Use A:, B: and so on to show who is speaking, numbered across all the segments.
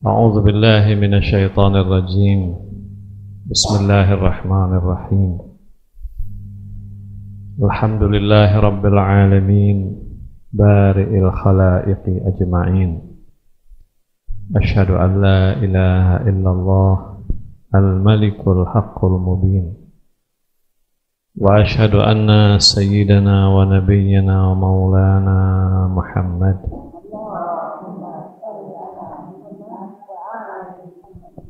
A: أعوذ بالله من الشيطان الرجيم. بسم الله الرحمن الرحيم. الحمد لله رب العالمين بارئ الخلائق أجمعين. أشهد أن لا إله إلا الله الملك الحق المبين، وأشهد أن سيدنا ونبينا ومولانا محمد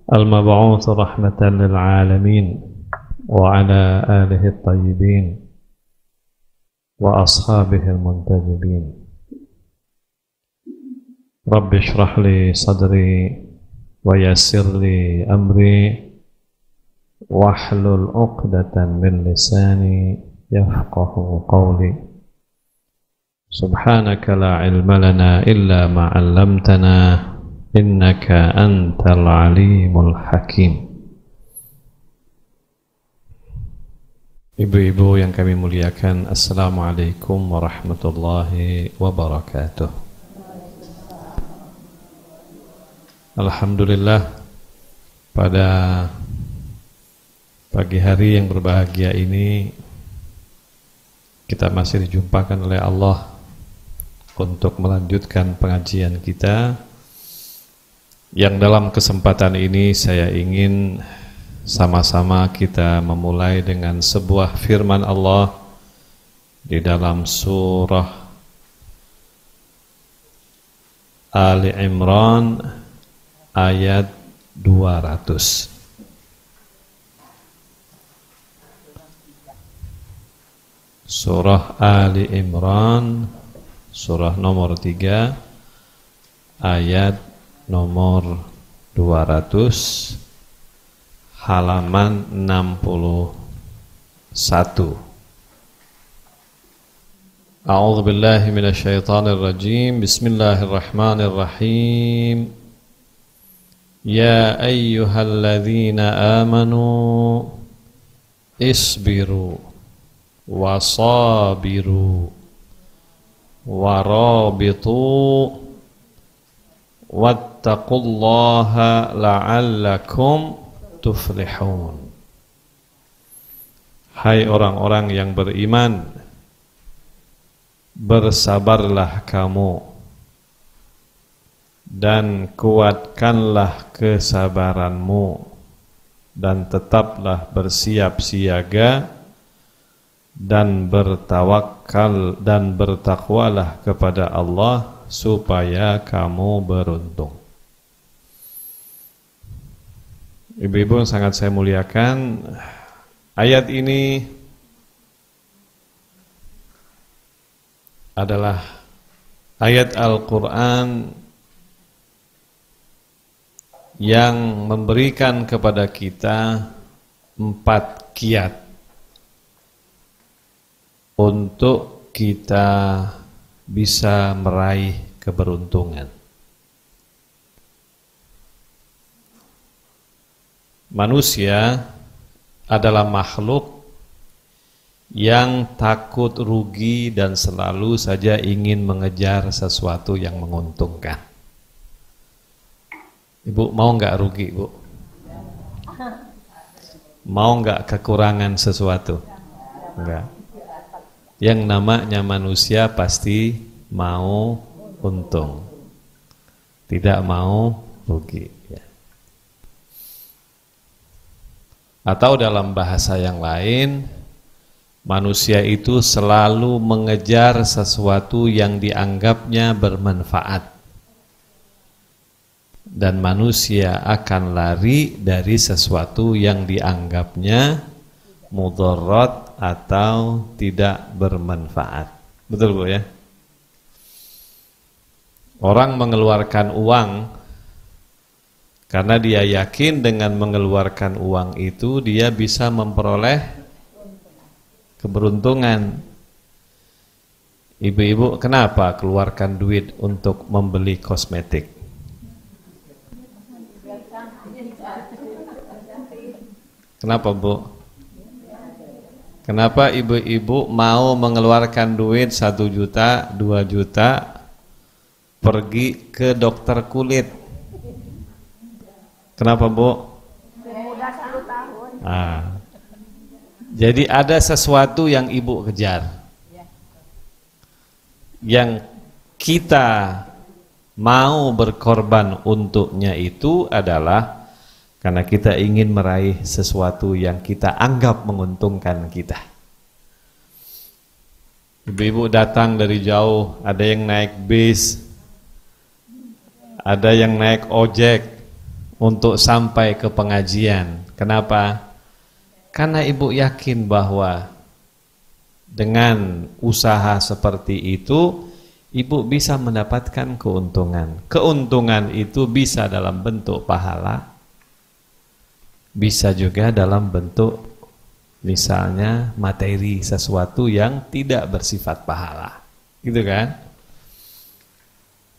A: المبعوث رحمة للعالمين وعلى آله الطيبين وأصحابه المنتجبين. رب اشرح لي صدري ويسر لي أمري واحلل عقدة من لساني يفقه قولي. سبحانك لا علم لنا إلا ما علمتنا innaka antal alimul hakim. Ibu-ibu yang kami muliakan, assalamualaikum warahmatullahi wabarakatuh. Alhamdulillah, pada pagi hari yang berbahagia ini kita masih dijumpakan oleh Allah untuk melanjutkan pengajian kita, yang dalam kesempatan ini saya ingin sama-sama kita memulai dengan sebuah firman Allah di dalam surah Ali Imran ayat 200. Surah Ali Imran, surah nomor 3, ayat nomor 200, halaman 61. A'udzu billahi minasyaitonir rajim. Bismillahirrahmanirrahim. Ya ayyuhalladzina amanu isbiru wasabiru warabitu wattaqullaha la'allakum tuflihun. Hai orang-orang yang beriman, bersabarlah kamu dan kuatkanlah kesabaranmu dan tetaplah bersiap siaga dan bertawakal dan bertakwalah kepada Allah supaya kamu beruntung. Ibu-ibu yang sangat saya muliakan, ayat ini adalah ayat Al-Quran yang memberikan kepada kita 4 kiat untuk kita bisa meraih keberuntungan. Manusia adalah makhluk yang takut rugi dan selalu saja ingin mengejar sesuatu yang menguntungkan. Ibu mau nggak rugi, Bu? Mau nggak kekurangan sesuatu? Enggak. Yang namanya manusia pasti mau untung, tidak mau rugi, ya. Atau dalam bahasa yang lain, manusia itu selalu mengejar sesuatu yang dianggapnya bermanfaat, dan manusia akan lari dari sesuatu yang dianggapnya mudarat atau tidak bermanfaat. Betul, Bu, ya? Orang mengeluarkan uang karena dia yakin dengan mengeluarkan uang itu dia bisa memperoleh keberuntungan. Ibu-ibu, kenapa keluarkan duit untuk membeli kosmetik? Kenapa, Bu? Kenapa ibu-ibu mau mengeluarkan duit 1 juta, 2 juta pergi ke dokter kulit? Kenapa, Bu?
B: Muda 10 tahun.
A: Jadi ada sesuatu yang ibu kejar, yang kita mau berkorban untuknya itu adalah karena kita ingin meraih sesuatu yang kita anggap menguntungkan kita. Ibu-ibu datang dari jauh, ada yang naik bis, ada yang naik ojek untuk sampai ke pengajian. Kenapa? Karena ibu yakin bahwa dengan usaha seperti itu ibu bisa mendapatkan keuntungan. Keuntungan itu bisa dalam bentuk pahala, bisa juga dalam bentuk misalnya materi, sesuatu yang tidak bersifat pahala. Gitu kan?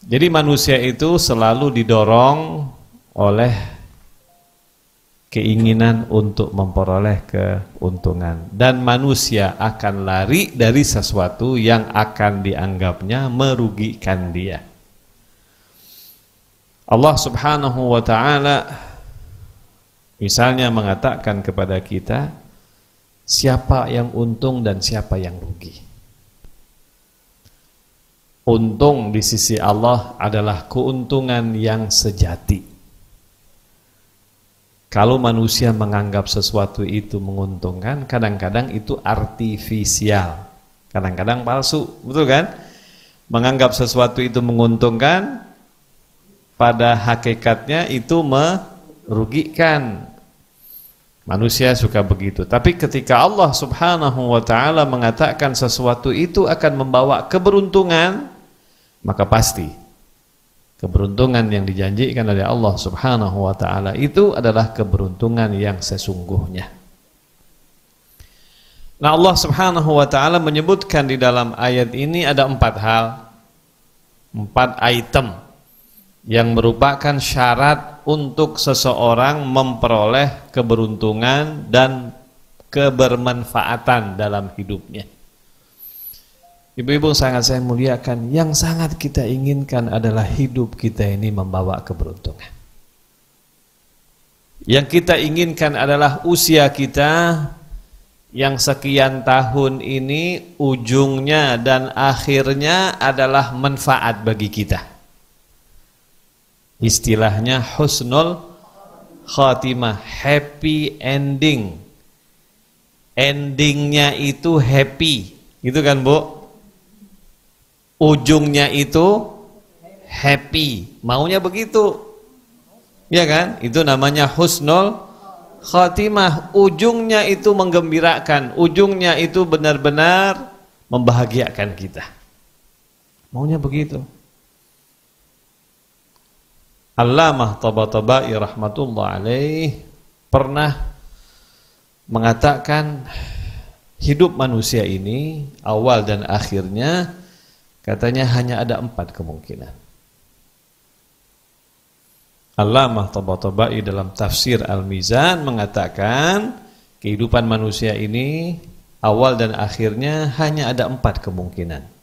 A: Jadi manusia itu selalu didorong oleh keinginan untuk memperoleh keuntungan, dan manusia akan lari dari sesuatu yang akan dianggapnya merugikan dia. Allah Subhanahu wa ta'ala misalnya mengatakan kepada kita siapa yang untung dan siapa yang rugi. Untung di sisi Allah adalah keuntungan yang sejati. Kalau manusia menganggap sesuatu itu menguntungkan, kadang-kadang itu artifisial, kadang-kadang palsu, betul kan? Menganggap sesuatu itu menguntungkan, pada hakikatnya itu merugikan. Manusia suka begitu. Tapi ketika Allah Subhanahu wa ta'ala mengatakan sesuatu itu akan membawa keberuntungan, maka pasti keberuntungan yang dijanjikan oleh Allah Subhanahu wa ta'ala itu adalah keberuntungan yang sesungguhnya. Nah, Allah Subhanahu wa ta'ala menyebutkan di dalam ayat ini ada 4 hal, 4 item yang merupakan syarat untuk seseorang memperoleh keberuntungan dan kebermanfaatan dalam hidupnya. Ibu-ibu sangat saya muliakan, yang sangat kita inginkan adalah hidup kita ini membawa keberuntungan. Yang kita inginkan adalah usia kita yang sekian tahun ini ujungnya dan akhirnya adalah manfaat bagi kita. Istilahnya husnul khatimah, happy ending. Endingnya itu happy, gitu kan, Bu? Ujungnya itu happy, maunya begitu, ya kan? Itu namanya husnul khatimah. Ujungnya itu menggembirakan, ujungnya itu benar-benar membahagiakan kita, maunya begitu. Allamah Tabatabai rahmatullah alaih pernah mengatakan hidup manusia ini awal dan akhirnya katanya hanya ada 4 kemungkinan. Allamah Tabatabai dalam tafsir Al-Mizan mengatakan kehidupan manusia ini awal dan akhirnya hanya ada 4 kemungkinan.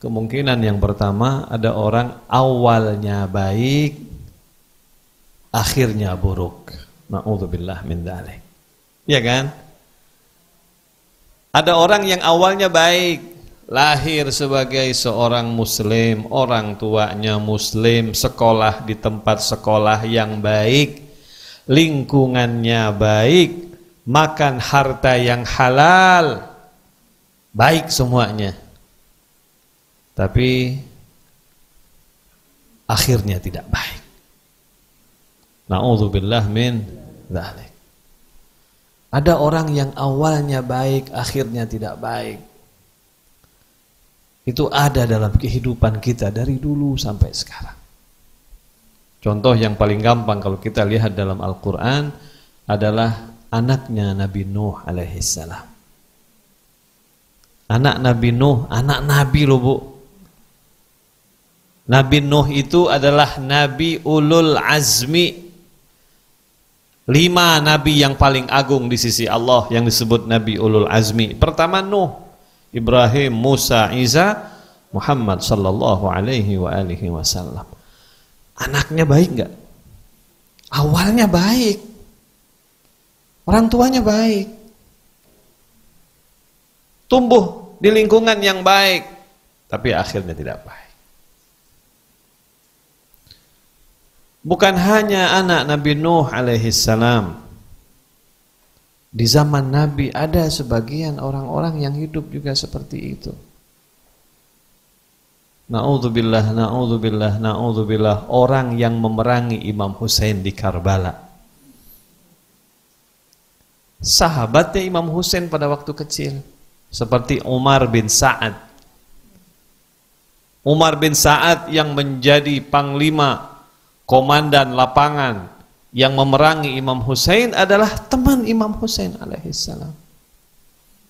A: Kemungkinan yang pertama, ada orang awalnya baik, akhirnya buruk. Na'udzubillah min dzalik. Ya kan? Ada orang yang awalnya baik, lahir sebagai seorang muslim, orang tuanya muslim, sekolah di tempat sekolah yang baik, lingkungannya baik, makan harta yang halal, baik semuanya. Tapi akhirnya tidak baik. Na'udzubillah min dzalik. Ada orang yang awalnya baik, akhirnya tidak baik. Itu ada dalam kehidupan kita dari dulu sampai sekarang. Contoh yang paling gampang kalau kita lihat dalam Al-Quran adalah anaknya Nabi Nuh alaihissalam. Anak Nabi Nuh, anak Nabi loh, Bu. Nabi Nuh itu adalah Nabi Ulul Azmi. 5 Nabi yang paling agung di sisi Allah yang disebut Nabi Ulul Azmi. Pertama Nuh, Ibrahim, Musa, Isa, Muhammad sallallahu alaihi wa alihi wasallam. Anaknya baik enggak? Awalnya baik, orang tuanya baik, tumbuh di lingkungan yang baik, tapi akhirnya tidak baik. Bukan hanya anak Nabi Nuh alaihissalam. Di zaman Nabi ada sebagian orang-orang yang hidup juga seperti itu. Na'udzubillah, na'udzubillah, na'udzubillah. Orang yang memerangi Imam Husain di Karbala. Sahabatnya Imam Husain pada waktu kecil. Seperti Umar bin Sa'ad. Umar bin Sa'ad yang menjadi panglima, komandan lapangan, yang memerangi Imam Husain adalah teman Imam Husain alaihissalam.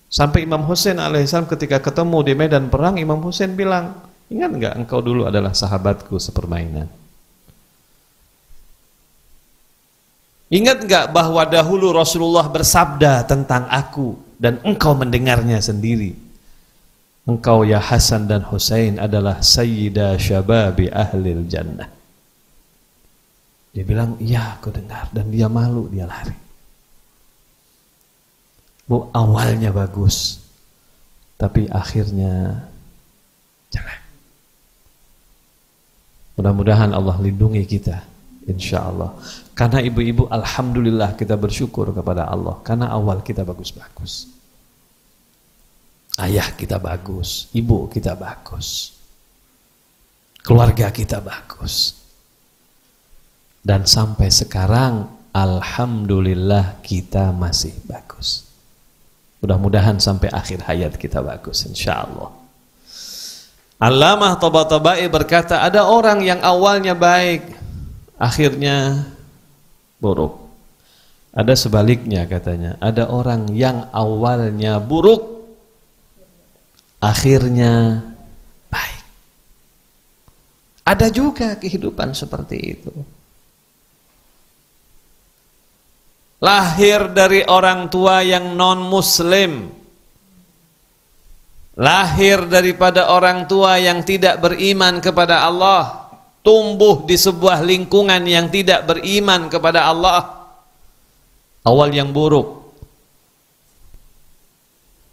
A: Sampai Imam Husain alaihissalam ketika ketemu di medan perang, Imam Husain bilang, ingat enggak engkau dulu adalah sahabatku sepermainan? Ingat enggak bahwa dahulu Rasulullah bersabda tentang aku dan engkau mendengarnya sendiri? Engkau ya Hasan dan Husain adalah sayyida syababi ahlil jannah. Dia bilang, iya aku dengar, dan dia malu, dia lari. Bu, awalnya bagus, tapi akhirnya jelek. Mudah-mudahan Allah lindungi kita, insya Allah. Karena ibu-ibu, alhamdulillah kita bersyukur kepada Allah, karena awal kita bagus-bagus. Ayah kita bagus, ibu kita bagus, keluarga kita bagus. Dan sampai sekarang alhamdulillah kita masih bagus. Mudah-mudahan sampai akhir hayat kita bagus insyaallah. Allamah Tabatabai berkata, ada orang yang awalnya baik, akhirnya buruk. Ada sebaliknya katanya, ada orang yang awalnya buruk, akhirnya baik. Ada juga kehidupan seperti itu. Lahir dari orang tua yang non-muslim, lahir daripada orang tua yang tidak beriman kepada Allah, tumbuh di sebuah lingkungan yang tidak beriman kepada Allah, awal yang buruk.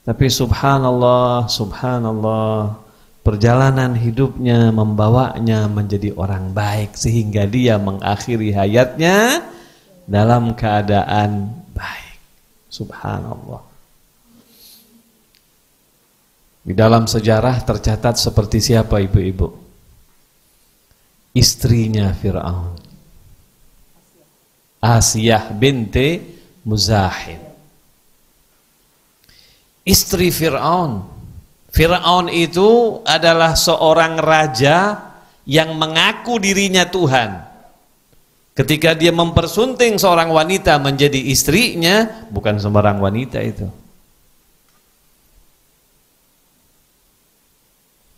A: Tapi subhanallah, subhanallah, perjalanan hidupnya membawanya menjadi orang baik sehingga dia mengakhiri hayatnya dalam keadaan baik. Subhanallah. Di dalam sejarah tercatat seperti siapa ibu-ibu? Istrinya Fir'aun, Asiyah binti Muzahim. Istri Fir'aun. Fir'aun itu adalah seorang raja yang mengaku dirinya Tuhan. Ketika dia mempersunting seorang wanita menjadi istrinya, bukan sembarang wanita itu.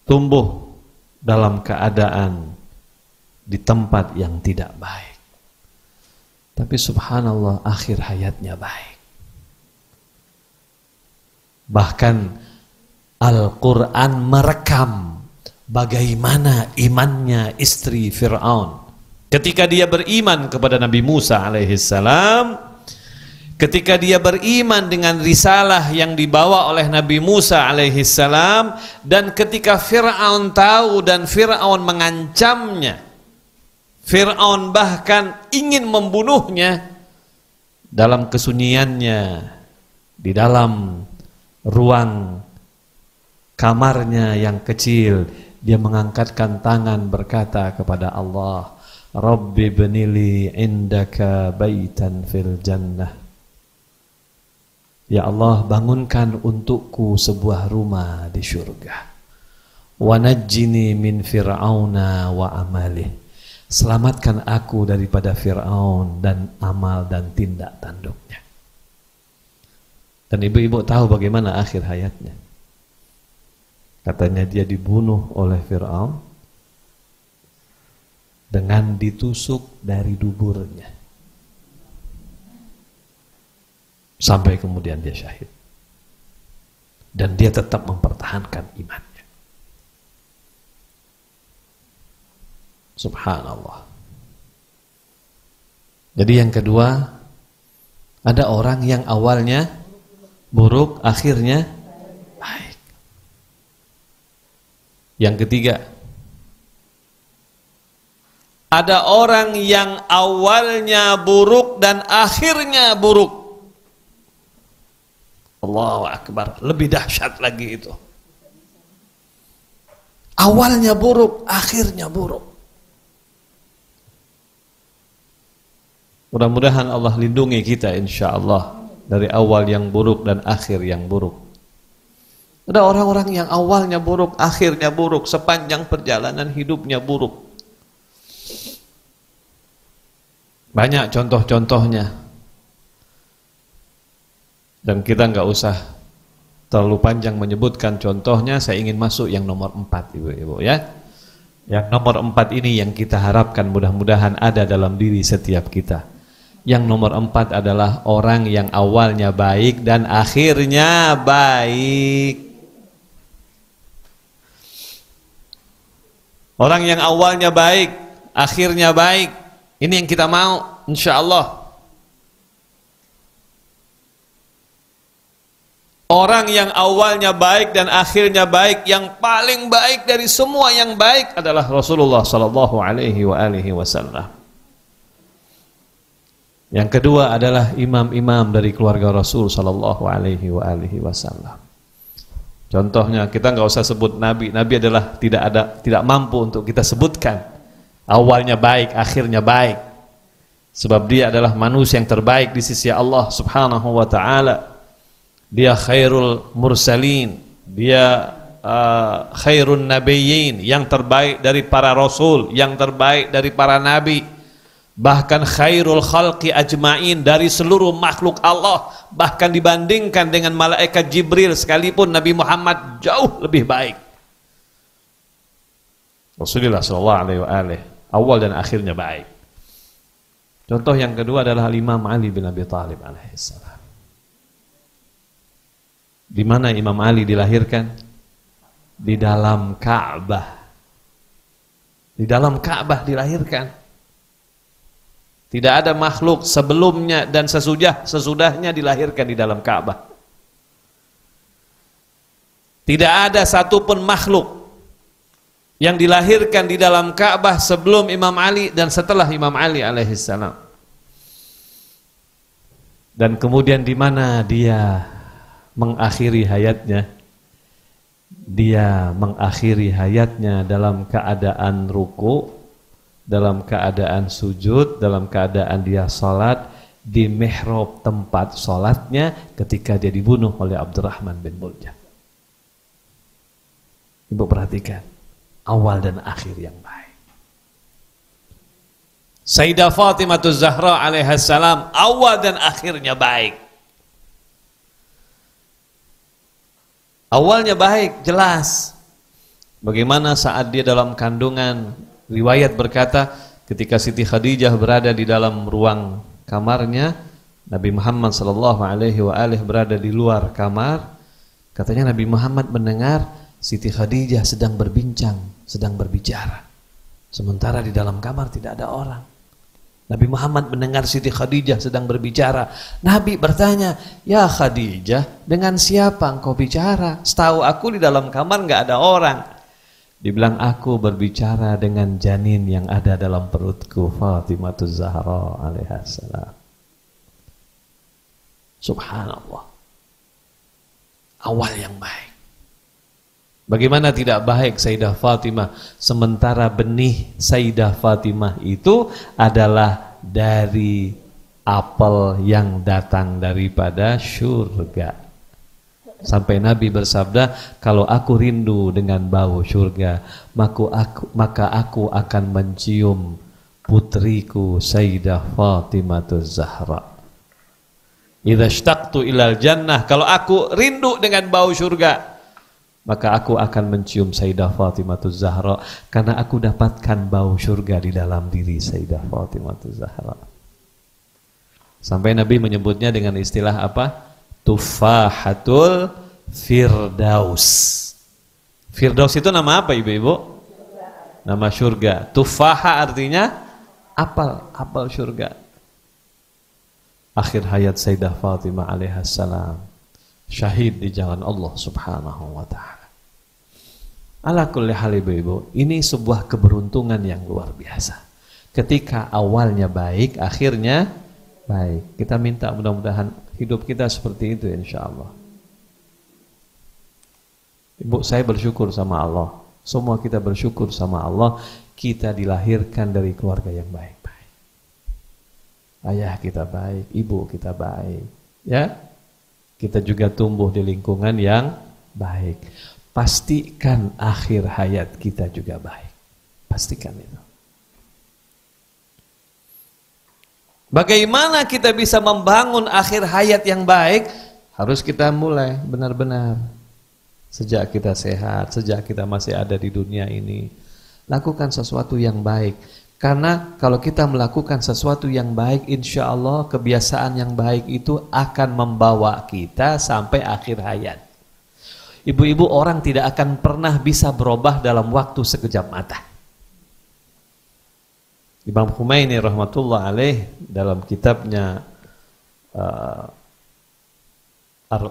A: Tumbuh dalam keadaan di tempat yang tidak baik. Tapi subhanallah, akhir hayatnya baik. Bahkan Al-Quran merekam bagaimana imannya istri Fir'aun. Ketika dia beriman kepada Nabi Musa alaihissalam, ketika dia beriman dengan risalah yang dibawa oleh Nabi Musa alaihissalam, dan ketika Fir'aun tahu dan Fir'aun mengancamnya, Fir'aun bahkan ingin membunuhnya, dalam kesunyiannya, di dalam ruang kamarnya yang kecil, dia mengangkatkan tangan berkata kepada Allah, Rabbi benili indaka baitan fil jannah. Ya Allah, bangunkan untukku sebuah rumah di syurga. Wa najjini min fir'auna wa amalih. Selamatkan aku daripada Fir'aun dan amal dan tindak tanduknya. Dan ibu-ibu tahu bagaimana akhir hayatnya. Katanya dia dibunuh oleh Fir'aun dengan ditusuk dari duburnya. Sampai kemudian dia syahid. Dan dia tetap mempertahankan imannya. Subhanallah. Jadi yang kedua, ada orang yang awalnya buruk, akhirnya baik. Yang ketiga, ada orang yang awalnya buruk dan akhirnya buruk. Allahu Akbar, lebih dahsyat lagi itu. Awalnya buruk, akhirnya buruk. Mudah-mudahan Allah lindungi kita insya-Allah dari awal yang buruk dan akhir yang buruk. Ada orang-orang yang awalnya buruk, akhirnya buruk, sepanjang perjalanan hidupnya buruk. Banyak contoh-contohnya. Dan kita nggak usah terlalu panjang menyebutkan contohnya, saya ingin masuk yang nomor 4 ibu-ibu ya. Yang nomor 4 ini yang kita harapkan mudah-mudahan ada dalam diri setiap kita. Yang nomor 4 adalah orang yang awalnya baik dan akhirnya baik. Orang yang awalnya baik, akhirnya baik. Ini yang kita mau, insya Allah. Orang yang awalnya baik dan akhirnya baik, yang paling baik dari semua yang baik adalah Rasulullah sallallahu alaihi wasallam. Yang kedua adalah imam-imam dari keluarga Rasul sallallahu alaihi wasallam. Contohnya kita nggak usah sebut nabi. Nabi adalah tidak mampu untuk kita sebutkan awalnya baik, akhirnya baik. Sebab dia adalah manusia yang terbaik di sisi Allah Subhanahu wa taala. Dia khairul mursalin, dia khairun nabiyyin, yang terbaik dari para rasul, yang terbaik dari para nabi, bahkan khairul khalqi ajmain, dari seluruh makhluk Allah, bahkan dibandingkan dengan malaikat Jibril sekalipun Nabi Muhammad jauh lebih baik. Rasulullah sallallahu alaihi wasallam awal dan akhirnya baik. Contoh yang kedua adalah Imam Ali bin Abi Thalib alaihissalam. Di mana Imam Ali dilahirkan? Di dalam Ka'bah. Di dalam Ka'bah dilahirkan. Tidak ada makhluk sebelumnya dan sesudahnya dilahirkan di dalam Ka'bah. Tidak ada satupun makhluk yang dilahirkan di dalam Ka'bah sebelum Imam Ali dan setelah Imam Ali alaihissalam. Dan kemudian di mana dia mengakhiri hayatnya? Dia mengakhiri hayatnya dalam keadaan ruku, dalam keadaan sujud, dalam keadaan dia salat di mihrab tempat salatnya ketika dia dibunuh oleh Abdurrahman bin Muljam. Ibu perhatikan, awal dan akhir yang baik. Sayyidah Fatimah Zahra alaihissalam awal dan akhirnya baik. Awalnya baik, jelas. Bagaimana saat dia dalam kandungan, riwayat berkata ketika Siti Khadijah berada di dalam ruang kamarnya, Nabi Muhammad sallallahu alaihi wasallam berada di luar kamar. Katanya Nabi Muhammad mendengar Siti Khadijah sedang berbincang, sedang berbicara. Sementara di dalam kamar tidak ada orang. Nabi Muhammad mendengar Siti Khadijah sedang berbicara. Nabi bertanya, "Ya Khadijah, dengan siapa engkau bicara? Setahu aku di dalam kamar nggak ada orang." Dibilang, "Aku berbicara dengan janin yang ada dalam perutku, Fatimah Zahra alaihissalam." Subhanallah. Awal yang baik. Bagaimana tidak baik Sayyidah Fatimah, sementara benih Sayyidah Fatimah itu adalah dari apel yang datang daripada surga. Sampai Nabi bersabda, kalau aku rindu dengan bau surga, maka aku akan mencium putriku Sayyidah Fatimah Zahra. Idza ishtaqtu ilal jannah, kalau aku rindu dengan bau surga, maka aku akan mencium Sayyidah Fatimah Zahra, karena aku dapatkan bau surga di dalam diri Sayyidah Fatimah Zahra. Sampai Nabi menyebutnya dengan istilah apa? Tufahatul Firdaus. Firdaus itu nama apa ibu-ibu? Nama surga. Tufaha artinya apel, apel surga. akhir hayat Sayyidah Fatimah alaihissalam, syahid di jalan Allah subhanahu wa ta'ala. Ala kulli hal ibu-ibu, ini sebuah keberuntungan yang luar biasa. Ketika awalnya baik, akhirnya baik. Kita minta mudah-mudahan hidup kita seperti itu insya Allah. Ibu, saya bersyukur sama Allah. Semua kita bersyukur sama Allah. Kita dilahirkan dari keluarga yang baik-baik. Ayah kita baik, ibu kita baik. Ya, kita juga tumbuh di lingkungan yang baik. Pastikan akhir hayat kita juga baik. Pastikan itu. Bagaimana kita bisa membangun akhir hayat yang baik? Harus kita mulai benar-benar. Sejak kita sehat, sejak kita masih ada di dunia ini. Lakukan sesuatu yang baik. Karena kalau kita melakukan sesuatu yang baik, insya Allah kebiasaan yang baik itu akan membawa kita sampai akhir hayat. Ibu-ibu, orang tidak akan pernah bisa berubah dalam waktu sekejap mata. Imam Khomeini rahmatullah alaih dalam kitabnya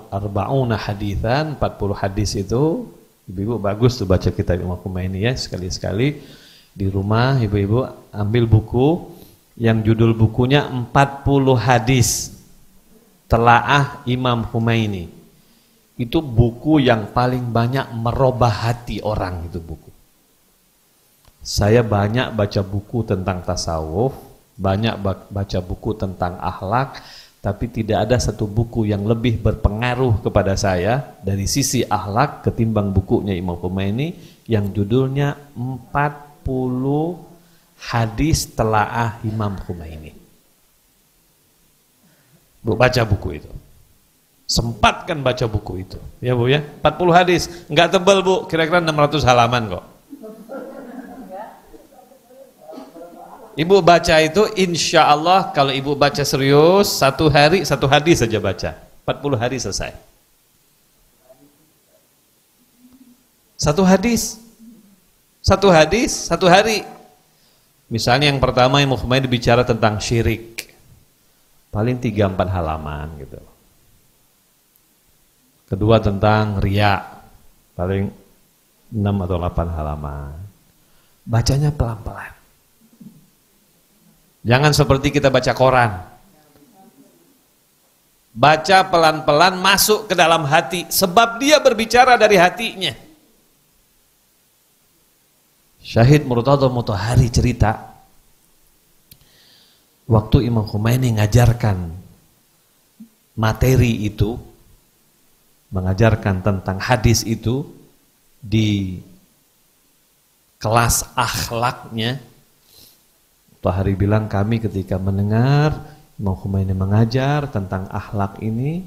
A: Arba'una Hadithan, 40 hadis itu, ibu-ibu bagus tuh baca kitab Imam Khomeini ya, sekali-sekali di rumah ibu-ibu ambil buku yang judul bukunya 40 hadis Telaah Imam Khomeini. Itu buku yang paling banyak merubah hati orang, itu buku. Saya banyak baca buku tentang tasawuf, banyak baca buku tentang akhlak, tapi tidak ada satu buku yang lebih berpengaruh kepada saya dari sisi akhlak ketimbang bukunya Imam Khomeini yang judulnya 40 hadis Telaah Imam Khomeini. Bu, baca buku itu. Sempatkan baca buku itu. Ya Bu ya, 40 hadis. Enggak tebal Bu, kira-kira 600 halaman kok. Ibu baca itu insya Allah, kalau ibu baca serius, satu hari satu hadis saja baca. 40 hari selesai. Satu hadis. Satu hadis, satu hari. Misalnya yang pertama Imam Khomeini bicara tentang syirik. Paling 3-4 halaman gitu. Kedua tentang riya, paling 6 atau 8 halaman. Bacanya pelan-pelan. Jangan seperti kita baca koran. Baca pelan-pelan, masuk ke dalam hati, sebab dia berbicara dari hatinya. Syahid Murtadha Mutahhari cerita, waktu Imam Khomeini ngajarkan materi itu, mengajarkan tentang hadis itu di kelas akhlaknya, Mutahhari bilang, kami ketika mendengar Imam Khomeini mengajar tentang akhlak ini,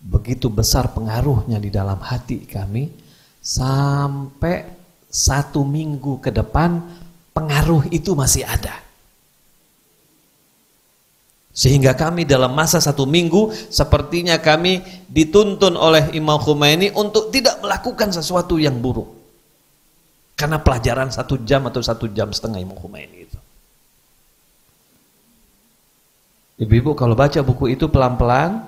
A: begitu besar pengaruhnya di dalam hati kami, sampai 1 minggu ke depan pengaruh itu masih ada. Sehingga kami dalam masa 1 minggu sepertinya kami dituntun oleh Imam Khomeini untuk tidak melakukan sesuatu yang buruk. Karena pelajaran 1 jam atau 1,5 jam Imam Khomeini itu. Ibu-ibu kalau baca buku itu pelan-pelan,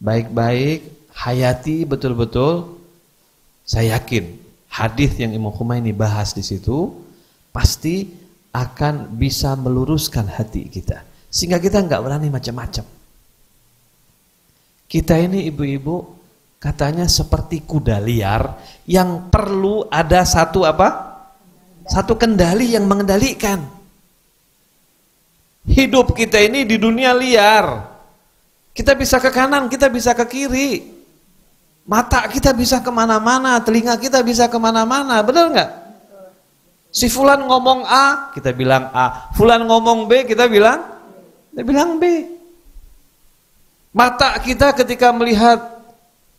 A: baik-baik, hayati betul-betul, saya yakin hadis yang Imam Khomeini bahas di situ pasti akan bisa meluruskan hati kita. Sehingga kita nggak berani macam-macam. Kita ini ibu-ibu katanya seperti kuda liar yang perlu ada satu apa? Satu kendali yang mengendalikan. Hidup kita ini di dunia liar. Kita bisa ke kanan, kita bisa ke kiri. Mata kita bisa kemana-mana, telinga kita bisa kemana-mana, benar nggak? Si Fulan ngomong A, kita bilang A. Fulan ngomong B, kita bilang B. Mata kita ketika melihat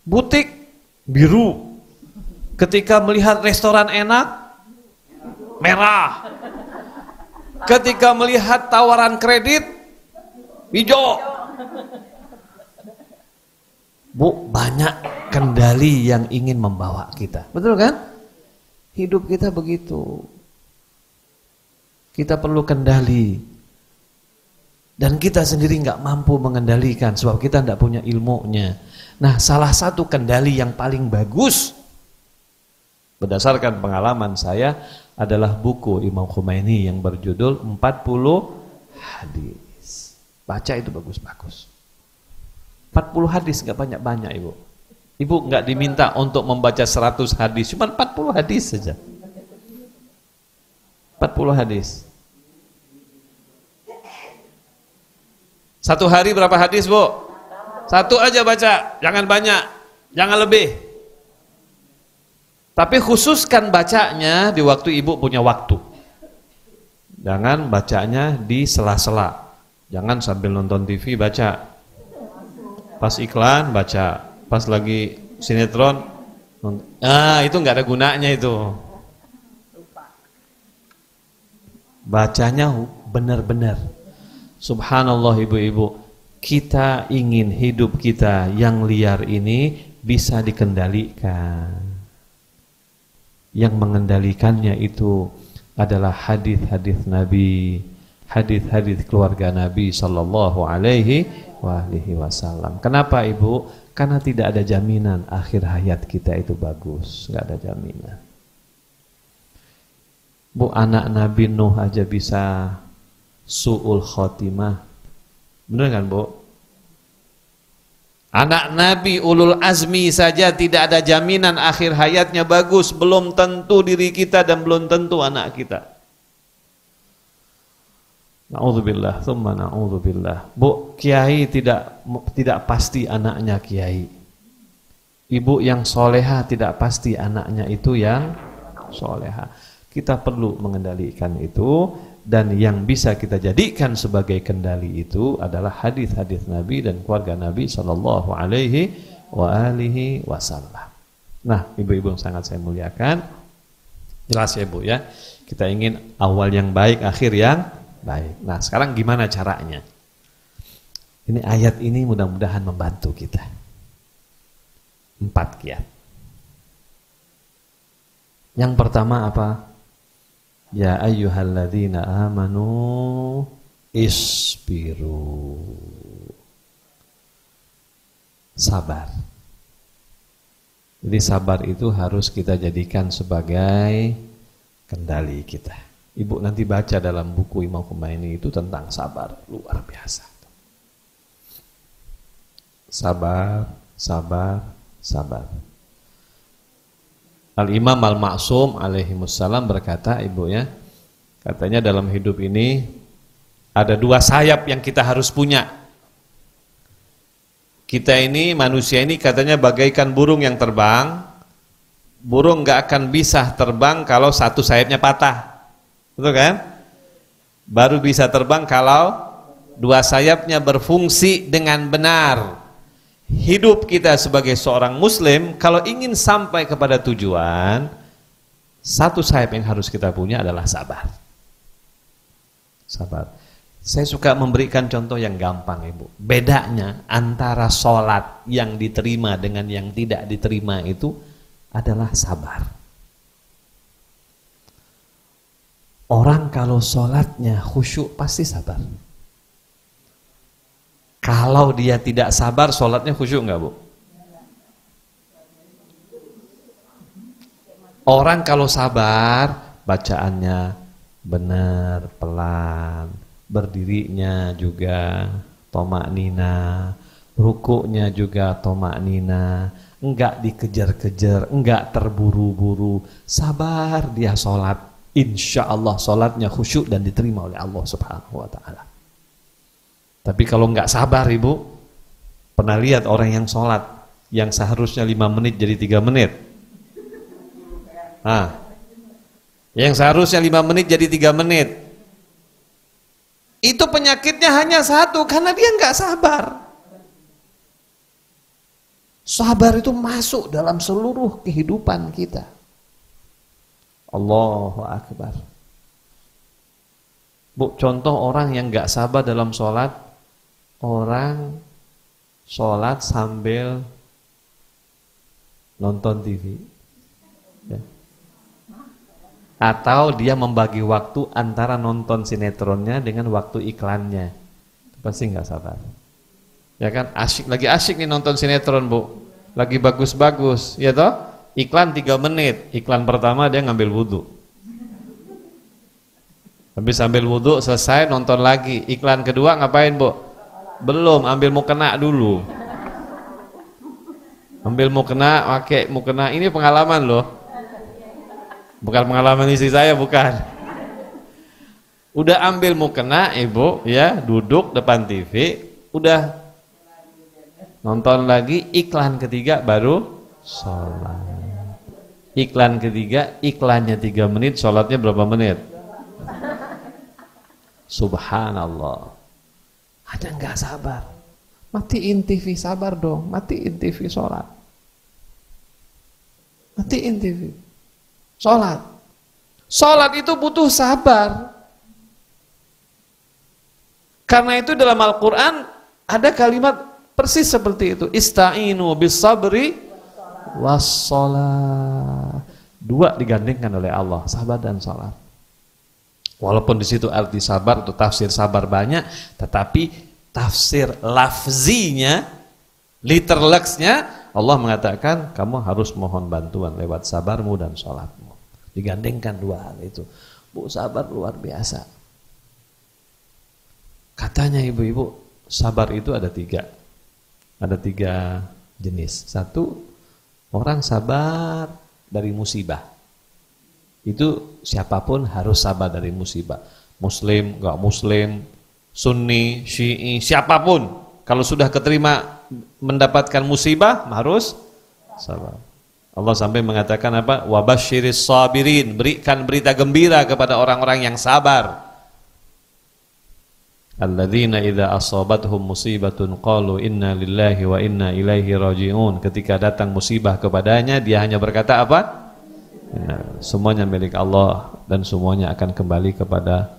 A: butik biru, ketika melihat restoran enak merah, ketika melihat tawaran kredit hijau. Bu, banyak kendali yang ingin membawa kita, betul kan? Hidup kita begitu. Kita perlu kendali. Dan kita sendiri nggak mampu mengendalikan sebab kita nggak punya ilmunya. Nah, salah satu kendali yang paling bagus berdasarkan pengalaman saya adalah buku Imam Khomeini yang berjudul 40 hadis. Baca itu bagus-bagus. 40 hadis nggak banyak-banyak, Ibu. Ibu nggak diminta untuk membaca 100 hadis, cuma 40 hadis saja. 40 hadis. Satu hari berapa hadis, Bu? Satu aja baca, jangan banyak, jangan lebih. Tapi khususkan bacanya di waktu Ibu punya waktu. Jangan bacanya di sela-sela. Jangan sambil nonton TV baca. Pas iklan baca, pas lagi sinetron itu nggak ada gunanya itu. Bacanya benar-benar. Subhanallah ibu-ibu, kita ingin hidup kita yang liar ini bisa dikendalikan. Yang mengendalikannya itu adalah hadis-hadis Nabi, hadis-hadis keluarga Nabi sallallahu alaihi wasallam. Kenapa Ibu? Karena tidak ada jaminan akhir hayat kita itu bagus, nggak ada jaminan. Bu, anak Nabi Nuh aja bisa su'ul khotimah. Benar kan, Bu? Anak Nabi ulul azmi saja tidak ada jaminan akhir hayatnya bagus, belum tentu diri kita dan belum tentu anak kita. Na'udzubillah, thumma na'udzubillah. Bu, kiai tidak pasti anaknya kiai. Ibu yang soleha tidak pasti anaknya itu yang soleha. Kita perlu mengendalikan itu, dan yang bisa kita jadikan sebagai kendali itu adalah hadis-hadis Nabi dan keluarga Nabi sallallahu alaihi wasallam. Nah, ibu-ibu yang sangat saya muliakan, jelas ya Bu ya, kita ingin awal yang baik, akhir yang baik. Nah, sekarang gimana caranya? Ini ayat ini mudah-mudahan membantu kita. 4 kiat. Yang pertama apa? Ya ayyuhalladzina amanu isbiru. Sabar. Jadi sabar itu harus kita jadikan sebagai kendali kita. Ibu nanti baca dalam buku Imam Khomeini itu tentang sabar, luar biasa. Sabar, sabar, sabar. Al-Imam Al-Ma'sum alaihimussalam berkata, Ibu ya, katanya dalam hidup ini ada 2 sayap yang kita harus punya. Kita ini, manusia ini katanya bagaikan burung yang terbang. Burung gak akan bisa terbang kalau satu sayapnya patah. Betul kan? Baru bisa terbang kalau 2 sayapnya berfungsi dengan benar. Hidup kita sebagai seorang muslim, kalau ingin sampai kepada tujuan, 1 sayap yang harus kita punya adalah sabar. Sabar. Saya suka memberikan contoh yang gampang, Ibu. Bedanya antara sholat yang diterima dengan yang tidak diterima itu adalah sabar. Orang kalau sholatnya khusyuk pasti sabar. Kalau dia tidak sabar, sholatnya khusyuk enggak, Bu? Orang kalau sabar, bacaannya benar, pelan, berdirinya juga tomak nina, rukuknya juga tomak nina, enggak dikejar-kejar, enggak terburu-buru, sabar dia sholat. Insya Allah sholatnya khusyuk dan diterima oleh Allah Subhanahu wa Ta'ala. Tapi kalau nggak sabar, Ibu, pernah lihat orang yang sholat yang seharusnya 5 menit jadi 3 menit? Yang seharusnya 5 menit jadi 3 menit. Itu penyakitnya hanya 1, karena dia nggak sabar. Sabar itu masuk dalam seluruh kehidupan kita. Allahu Akbar. Bu, contoh orang yang nggak sabar dalam sholat. Orang sholat sambil nonton TV ya. Atau dia membagi waktu antara nonton sinetronnya dengan waktu iklannya. Pasti nggak sabar. Ya kan, lagi asyik nih nonton sinetron, Bu. Lagi bagus-bagus, ya toh? Iklan 3 menit. Iklan pertama dia ngambil wudhu. Habis ambil wudhu, selesai nonton lagi. Iklan kedua ngapain, Bu? Belum, ambil mukena dulu. Ambil mukena, pakai mukena. Ini pengalaman loh. Bukan pengalaman istri saya, bukan. Udah ambil mukena, Ibu, ya, duduk depan TV, udah nonton lagi, iklan ketiga baru sholat. Iklan ketiga, iklannya 3 menit, sholatnya berapa menit? Subhanallah. Ada nggak sabar? Matiin TV, sabar dong. Matiin TV, sholat. Matiin TV, sholat. Sholat itu butuh sabar. Karena itu dalam Al-Quran ada kalimat persis seperti itu. Ista'inu bis sabri wassalah. 2 digandengkan oleh Allah, sabar dan salat. Walaupun di situ arti sabar atau tafsir sabar banyak, tetapi tafsir lafzinya, literalnya, Allah mengatakan kamu harus mohon bantuan lewat sabarmu dan salatmu. Digandengkan 2 hal itu. Bu, sabar luar biasa. Katanya ibu-ibu, sabar itu ada 3. Ada 3 jenis. 1, orang sabar dari musibah. Itu siapapun harus sabar dari musibah. Muslim, enggak muslim, Sunni, Syi'i, siapapun. Kalau sudah keterima mendapatkan musibah, harus sabar. Allah sampai mengatakan apa? Wabasyiris sabirin, berikan berita gembira kepada orang-orang yang sabar. Alladzina idza asabathum musibatun qalu inna lillahi wa inna ilaihi raji'un. Ketika datang musibah kepadanya, dia hanya berkata apa? Semuanya milik Allah dan semuanya akan kembali kepada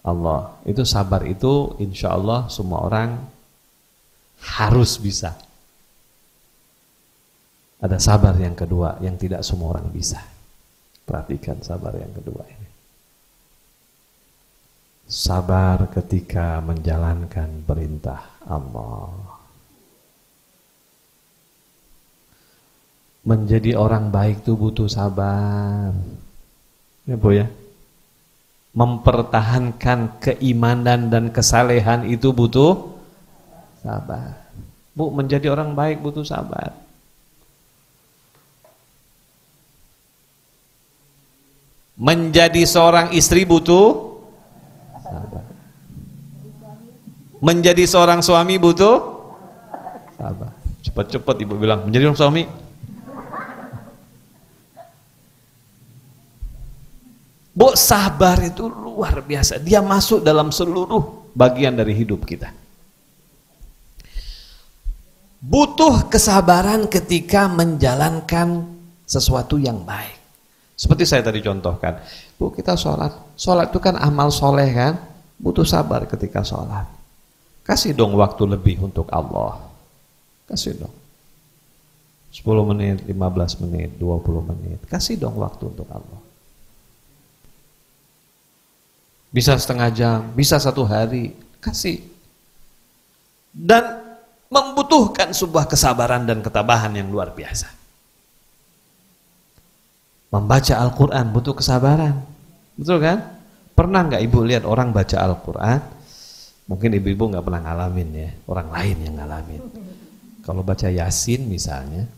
A: Allah. Itu sabar itu insya Allah semua orang harus bisa. Ada sabar yang kedua yang tidak semua orang bisa. Perhatikan sabar yang kedua ini. Sabar ketika menjalankan perintah Allah. Menjadi orang baik itu butuh sabar. Ya Bu ya. Mempertahankan keimanan dan kesalehan itu butuh sabar. Bu, menjadi orang baik butuh sabar. Menjadi seorang istri butuh sabar. Menjadi seorang suami butuh sabar. Cepat-cepat ibu bilang, menjadi seorang suami. Bu, sabar itu luar biasa. Dia masuk dalam seluruh bagian dari hidup kita. Butuh kesabaran ketika menjalankan sesuatu yang baik. Seperti saya tadi contohkan. Bu, kita sholat. Sholat itu kan amal soleh kan. Butuh sabar ketika sholat. Kasih dong waktu lebih untuk Allah. Kasih dong. 10 menit, 15 menit, 20 menit. Kasih dong waktu untuk Allah. Bisa setengah jam, bisa 1 hari, kasih. Dan membutuhkan sebuah kesabaran dan ketabahan yang luar biasa. Membaca Al-Quran butuh kesabaran, betul kan? Pernah nggak ibu lihat orang baca Al-Quran? Mungkin ibu-ibu nggak pernah ngalamin ya, orang lain yang ngalamin. Kalau baca Yasin misalnya,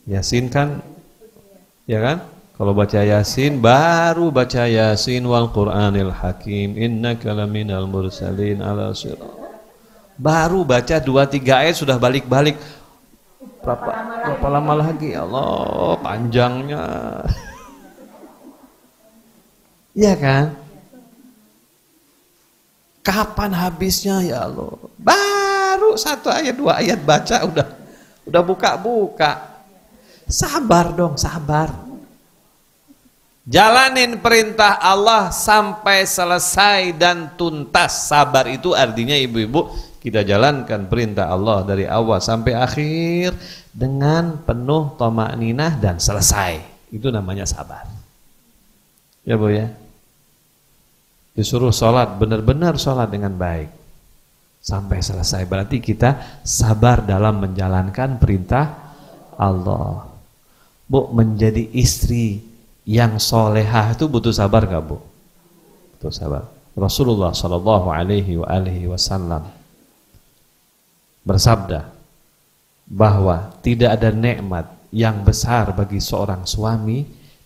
A: Yasin kan, ya kan? Kalau baca Yasin, baru baca Yasin wal Qur'anil Hakim, innaka laminal mursalin ala sirat. Baru baca 2-3 ayat sudah balik-balik. Berapa lama lagi? Ya Allah, panjangnya. Iya kan? Kapan habisnya ya Allah? Baru 1 ayat 2 ayat baca udah buka-buka. Sabar dong, sabar. Jalanin perintah Allah sampai selesai dan tuntas. Sabar itu artinya ibu-ibu, kita jalankan perintah Allah dari awal sampai akhir dengan penuh thama'ninah dan selesai. Itu namanya sabar. Ya Bu ya. Disuruh sholat, benar-benar sholat dengan baik. sampai selesai. Berarti kita sabar dalam menjalankan perintah Allah. Bu, menjadi istri yang solehah itu butuh sabar gak, Bu? Butuh sabar. Rasulullah Shallallahu Alaihi Wasallam bersabda bahwa tidak ada nikmat yang besar bagi seorang suami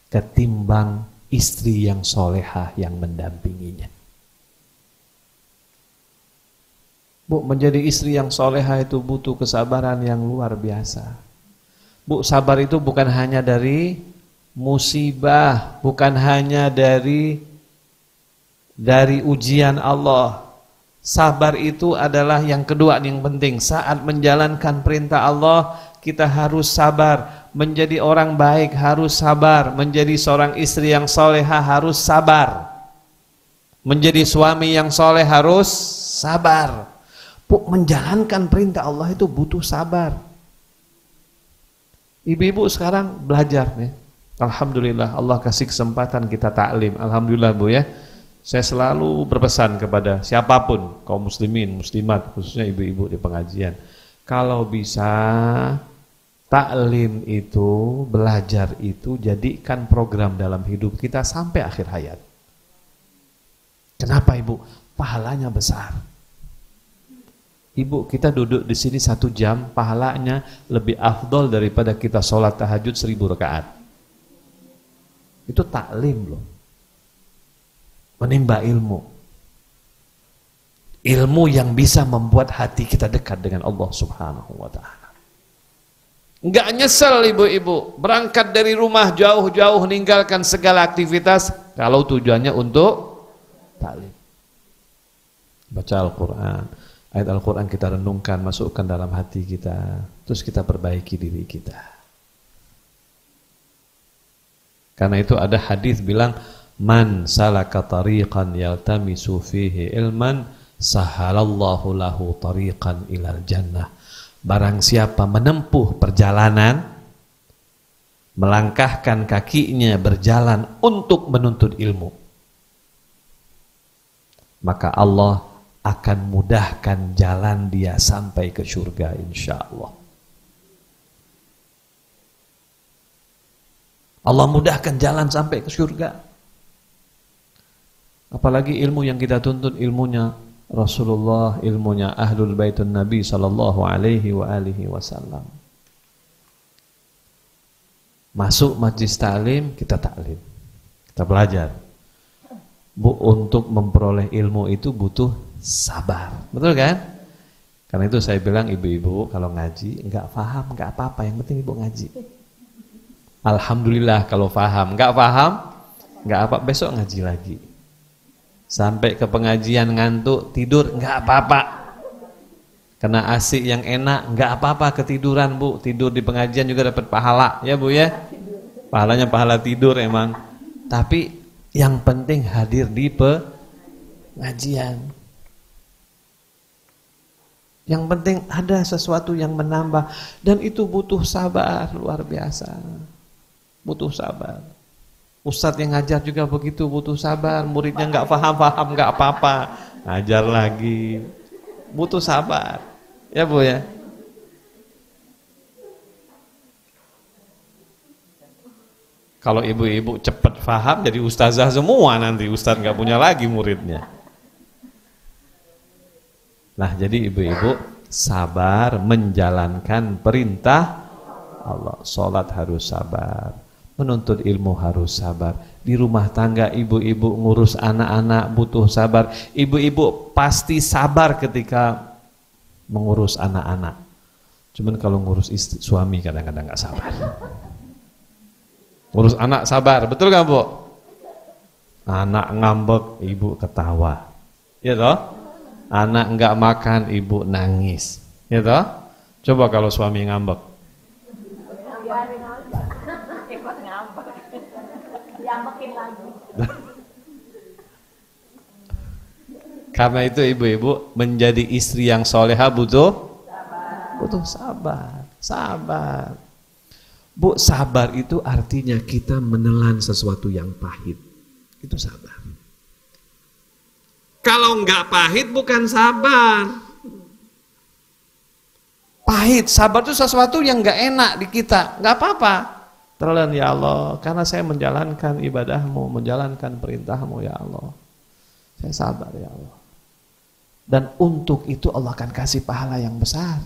A: ketimbang istri yang solehah yang mendampinginya. Bu, menjadi istri yang solehah itu butuh kesabaran yang luar biasa. Bu, sabar itu bukan hanya dari musibah, bukan hanya dari ujian Allah. Sabar itu adalah yang kedua yang penting. Saat menjalankan perintah Allah, kita harus sabar. Menjadi orang baik harus sabar. Menjadi seorang istri yang solehah harus sabar. Menjadi suami yang soleh harus sabar. Bu, menjalankan perintah Allah itu butuh sabar. Ibu-ibu sekarang belajar nih. Alhamdulillah Allah kasih kesempatan kita taklim. Alhamdulillah, Bu ya. Saya selalu berpesan kepada siapapun, kaum muslimin, muslimat, khususnya ibu-ibu di pengajian. Kalau bisa taklim itu, belajar itu jadikan program dalam hidup kita sampai akhir hayat. Kenapa, Ibu? Pahalanya besar. Ibu, kita duduk di sini 1 jam, pahalanya lebih afdol daripada kita sholat tahajud 1000 rakaat. Itu taklim loh. Menimba ilmu. Ilmu yang bisa membuat hati kita dekat dengan Allah Subhanahu wa ta'ala. Enggak nyesel ibu-ibu, berangkat dari rumah jauh-jauh meninggalkan segala aktivitas kalau tujuannya untuk taklim. Baca Al-Quran. Ayat Al-Quran kita renungkan, masukkan dalam hati kita, terus kita perbaiki diri kita. Karena itu ada hadis bilang, man salaka tariqan yaltamisu fihi ilman sahalallahu lahu tariqan ilal jannah. Barang siapa menempuh perjalanan, melangkahkan kakinya berjalan untuk menuntut ilmu, maka Allah akan mudahkan jalan dia sampai ke surga insyaallah. Allah mudahkan jalan sampai ke surga. Apalagi ilmu yang kita tuntut, ilmunya Rasulullah, ilmunya Ahlul Baitun Nabi sallallahu alaihi wasallam. Masuk majlis taklim, kita taklim. Kita belajar. Bu, untuk memperoleh ilmu itu butuh sabar, betul kan? Karena itu saya bilang ibu-ibu kalau ngaji enggak paham enggak apa-apa, yang penting ibu ngaji. Alhamdulillah kalau paham, enggak enggak apa, besok ngaji lagi. Sampai ke pengajian ngantuk tidur enggak apa-apa. Kena asik yang enak enggak apa-apa, ketiduran Bu, tidur di pengajian juga dapat pahala ya Bu ya. Pahalanya pahala tidur emang. Tapi yang penting hadir di pengajian. Yang penting ada sesuatu yang menambah, dan itu butuh sabar luar biasa. Butuh sabar. Ustadz yang ngajar juga begitu, butuh sabar. Muridnya nggak paham nggak apa-apa, ngajar lagi. Butuh sabar. Ya Bu ya. Kalau ibu-ibu cepat paham jadi ustazah semua, nanti ustadz nggak punya lagi muridnya. Nah, jadi ibu-ibu sabar menjalankan perintah Allah. Sholat harus sabar, menuntut ilmu harus sabar. Di rumah tangga ibu-ibu ngurus anak-anak butuh sabar. Ibu-ibu pasti sabar ketika mengurus anak-anak. Cuman kalau ngurus istri, suami kadang-kadang gak sabar. Ngurus anak sabar, betul gak Bu? Anak ngambek, ibu ketawa. Ya toh? Anak enggak makan, ibu nangis. Ya toh? Coba kalau suami ngambek.
B: Ikut ngambek. Diambekin lagi.
A: Karena itu ibu-ibu menjadi istri yang soleha butuh sabar. Sabar. Bu, sabar itu artinya kita menelan sesuatu yang pahit. Itu sabar. Kalau enggak pahit bukan sabar. Pahit, sabar itu sesuatu yang nggak enak di kita, nggak apa-apa. Terlen ya Allah, karena saya menjalankan ibadahmu, menjalankan perintahmu ya Allah. Saya sabar ya Allah. Dan untuk itu Allah akan kasih pahala yang besar.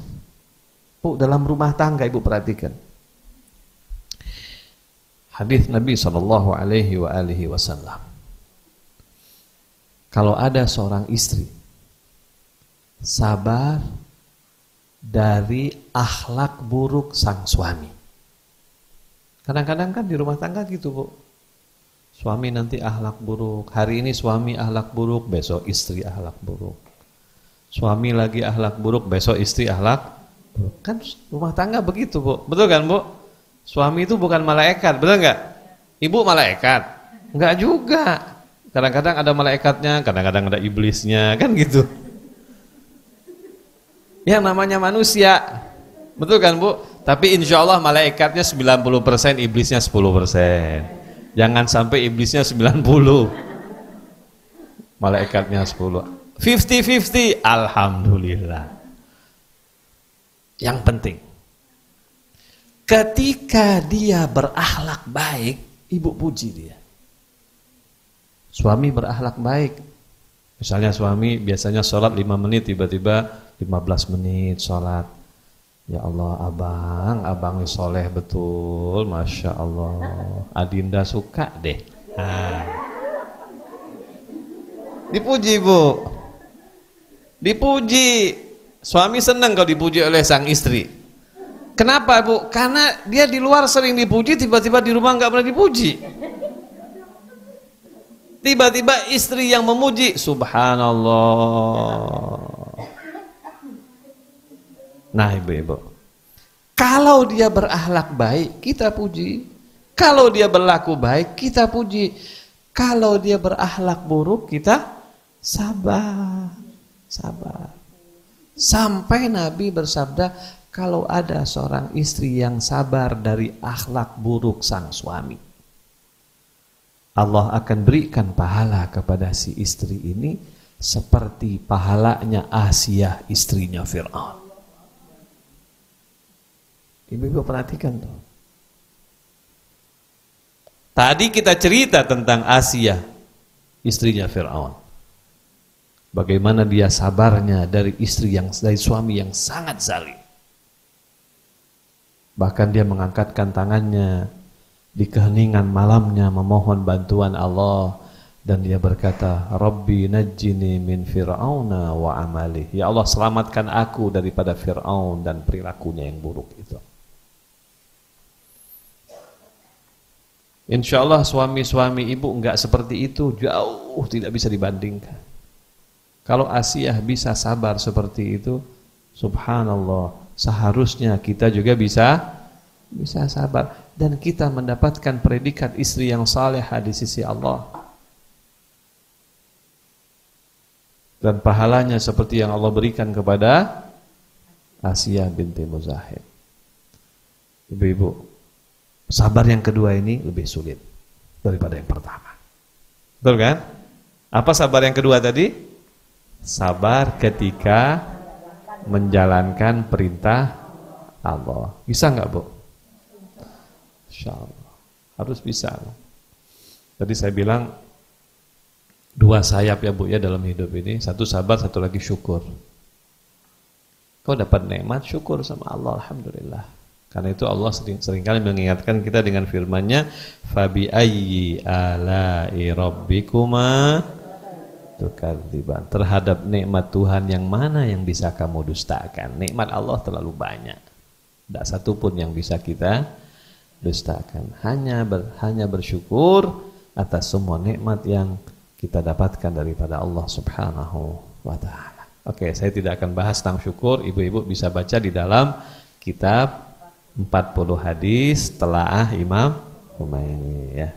A: Bu, dalam rumah tangga ibu perhatikan. Hadis Nabi SAW. Kalau ada seorang istri sabar dari akhlak buruk sang suami. Kadang-kadang kan di rumah tangga gitu, Bu. Suami nanti akhlak buruk. Hari ini suami akhlak buruk, besok istri akhlak buruk. Suami lagi akhlak buruk, besok istri akhlak buruk. Kan rumah tangga begitu, Bu. Betul kan, Bu? Suami itu bukan malaikat, betul enggak? Ibu malaikat? Enggak juga. Kadang-kadang ada malaikatnya, kadang-kadang ada iblisnya, kan gitu. Yang namanya manusia, betul kan, Bu? Tapi insya Allah malaikatnya 90%, iblisnya 10%. Jangan sampai iblisnya 90, malaikatnya 10. 50-50, alhamdulillah. Yang penting, ketika dia berakhlak baik, ibu puji dia. Suami berakhlak baik. Misalnya suami biasanya sholat 5 menit, tiba-tiba 15 menit sholat. Ya Allah, abang soleh betul, Masya Allah. Adinda suka deh. Nah. Dipuji, Bu. Dipuji. Suami senang kalau dipuji oleh sang istri. Kenapa, Bu? Karena dia di luar sering dipuji, tiba-tiba di rumah nggak pernah dipuji. Tiba-tiba istri yang memuji, subhanallah. Nah, ibu-ibu, kalau dia berakhlak baik, kita puji. Kalau dia berlaku baik, kita puji. Kalau dia berakhlak buruk, kita sabar. Sabar. Sampai Nabi bersabda, kalau ada seorang istri yang sabar dari akhlak buruk sang suami, Allah akan berikan pahala kepada si istri ini seperti pahalanya Asiyah, istrinya Fir'aun. Ibu-ibu perhatikan tuh. Tadi kita cerita tentang Asiyah, istrinya Fir'aun. Bagaimana dia sabarnya dari suami yang sangat zalim. Bahkan dia mengangkatkan tangannya di keheningan malamnya memohon bantuan Allah, dan dia berkata, Rabbi najjini min Fir'auna wa amalih. Ya Allah, selamatkan aku daripada Fir'aun dan perilakunya yang buruk itu. Insya Allah suami-suami ibu enggak seperti itu, jauh tidak bisa dibandingkan. Kalau Asiyah bisa sabar seperti itu, subhanallah, seharusnya kita juga bisa sabar, dan kita mendapatkan predikat istri yang salehah di sisi Allah, dan pahalanya seperti yang Allah berikan kepada Asiyah binti Muzahib. Ibu-ibu, sabar yang kedua ini lebih sulit daripada yang pertama. Betul kan? Apa sabar yang kedua tadi? Sabar ketika menjalankan perintah Allah. Bisa nggak, Bu? Insya Allah. Harus bisa. Tadi saya bilang dua sayap ya, Bu, ya, dalam hidup ini. Satu sabar, satu lagi syukur. Kau dapat nikmat, syukur sama Allah, alhamdulillah. Karena itu Allah seringkali mengingatkan kita dengan firman-Nya, fabi ayyi ala'i rabbikuma tukadziban. Terhadap nikmat Tuhan yang mana yang bisa kamu dustakan? Nikmat Allah terlalu banyak. Tidak satu pun yang bisa kita dustakan. Hanya bersyukur atas semua nikmat yang kita dapatkan daripada Allah Subhanahu wa taala. Oke, saya tidak akan bahas tentang syukur. Ibu-ibu bisa baca di dalam kitab 40 hadis telaah Imam Khomeini, ya.